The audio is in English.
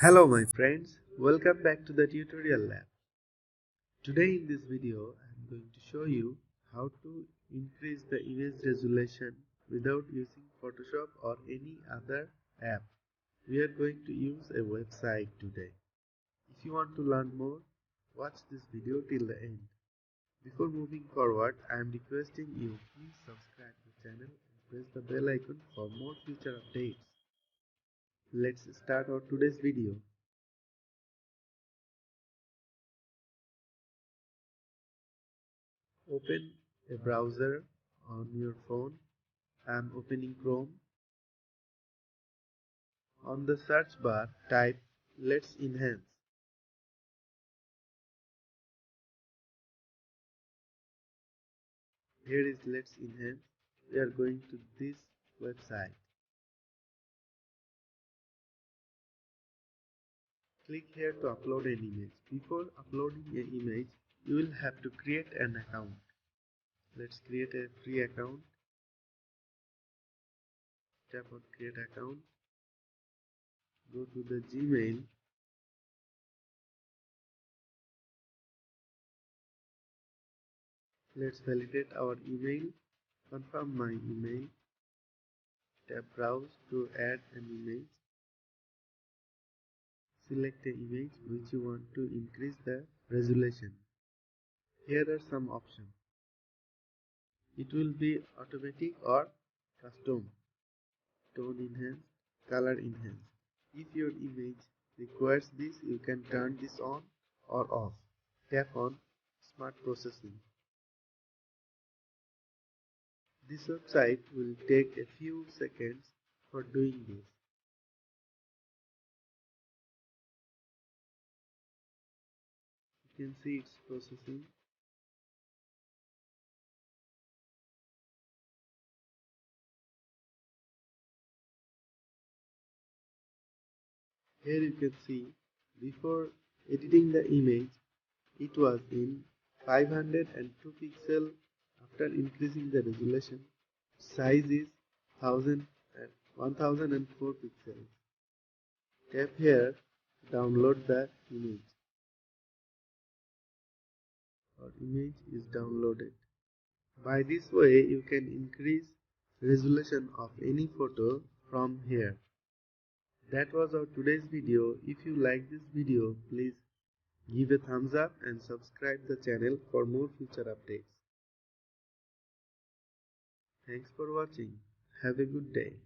Hello my friends, welcome back to the tutorial lab. Today in this video I am going to show you how to increase the image resolution without using Photoshop or any other app. We are going to use a website today. If you want to learn more, watch this video till the end. Before moving forward, I am requesting you please subscribe the channel and press the bell icon for more future updates. Let's start our today's video. Open a browser on your phone. I am opening Chrome. On the search bar, type Let's Enhance. Here is Let's Enhance. We are going to this website. Click here to upload an image. Before uploading an image, you will have to create an account. Let's create a free account. Tap on Create Account. Go to the Gmail. Let's validate our email. Confirm my email. Tap Browse to add an image. Select an image which you want to increase the resolution. Here are some options. It will be automatic or custom, tone enhance, color enhance. If your image requires this, you can turn this on or off. Tap on Smart Processing. This website will take a few seconds for doing this. You can see it's processing. Here you can see before editing the image it was in 502 pixel. After increasing the resolution, size is 1004 pixels. Tap here to download the image. Our image is downloaded. By this way you can increase resolution of any photo from here. That was our today's video. If you like this video, please give a thumbs up and subscribe the channel for more future updates. Thanks for watching. Have a good day.